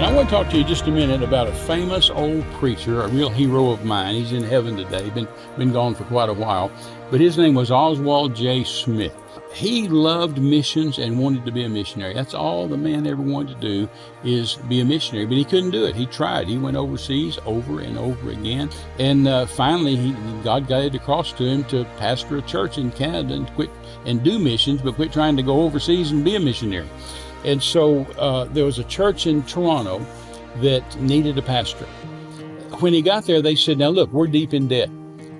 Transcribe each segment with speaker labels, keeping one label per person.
Speaker 1: I want to talk to you just a minute about a famous old preacher, a real hero of mine. He's in heaven today, been gone for quite a while, but his name was Oswald J. Smith. He loved missions and wanted to be a missionary. That's all the man ever wanted to do, is be a missionary, but he couldn't do it. He tried. He went overseas over and over again, and finally God got it across to him to pastor a church in Canada and quit and do missions, but quit trying to go overseas and be a missionary. And so there was a church in Toronto that needed a pastor. When he got there, they said, now look, we're deep in debt,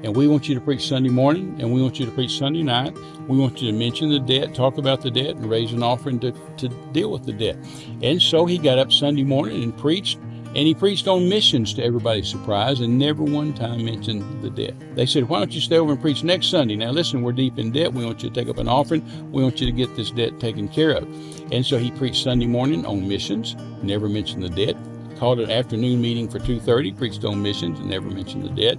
Speaker 1: and we want you to preach Sunday morning, and we want you to preach Sunday night. We want you to mention the debt, talk about the debt, and raise an offering to deal with the debt. And so he got up Sunday morning and preached, and he preached on missions to everybody's surprise, and never one time mentioned the debt. They said, why don't you stay over and preach next Sunday? Now listen, we're deep in debt. We want you to take up an offering. We want you to get this debt taken care of. And so he preached Sunday morning on missions, never mentioned the debt. Called an afternoon meeting for 2:30, preached on missions, and never mentioned the debt.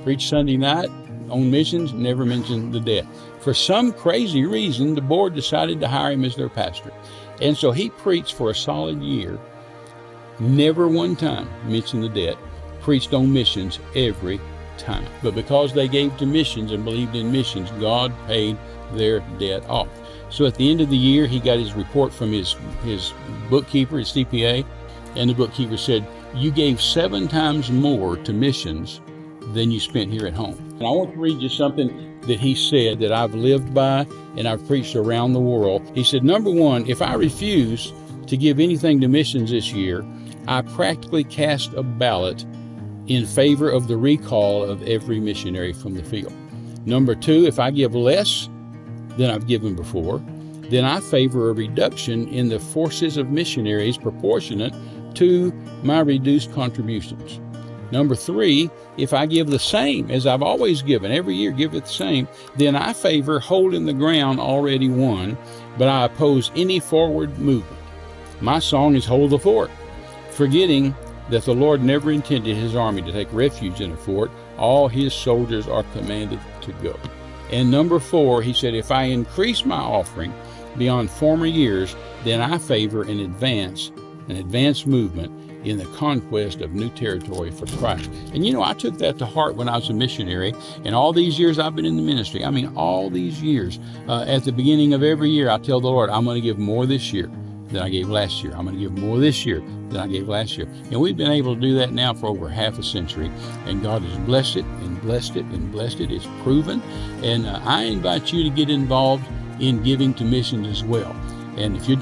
Speaker 1: Preached Sunday night on missions, never mentioned the debt. For some crazy reason, the board decided to hire him as their pastor. And so he preached for a solid year, never one time mentioned the debt, preached on missions every time. But because they gave to missions and believed in missions, God paid their debt off. So at the end of the year, he got his report from his bookkeeper, his CPA, and the bookkeeper said, you gave 7 times more to missions than you spent here at home. And I want to read you something that he said that I've lived by and I've preached around the world. He said, number one, if I refuse to give anything to missions this year, I practically cast a ballot in favor of the recall of every missionary from the field. Number two, if I give less than I've given before, then I favor a reduction in the forces of missionaries proportionate to my reduced contributions. Number three, if I give the same as I've always given, every year give it the same, then I favor holding the ground already won, but I oppose any forward movement. My song is Hold the Fort, forgetting that the Lord never intended his army to take refuge in a fort. All his soldiers are commanded to go. And number four, he said, if I increase my offering beyond former years, then I favor an advanced movement in the conquest of new territory for Christ. And you know, I took that to heart when I was a missionary, and all these years I've been in the ministry. I mean, all these years, at the beginning of every year, I tell the Lord, I'm going to give more this year than I gave last year. I'm going to give more this year than I gave last year. And we've been able to do that now for over half a century, and God has blessed it and blessed it and blessed it. It's proven. And I invite you to get involved in giving to missions as well. And if you'd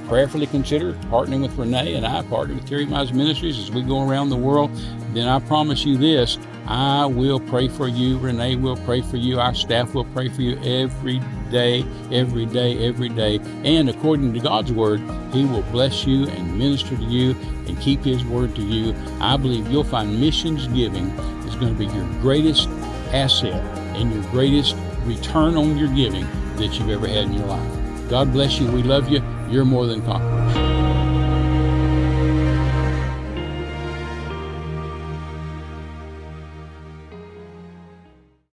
Speaker 1: prayerfully consider partnering with Renee and I, partner with Terry Mize Ministries as we go around the world, then I promise you this, I will pray for you. Renee will pray for you. Our staff will pray for you every day, every day, every day. And according to God's word, he will bless you and minister to you and keep his word to you. I believe you'll find missions giving is going to be your greatest asset and your greatest return on your giving that you've ever had in your life. God bless you. We love you. You're more than conquerors.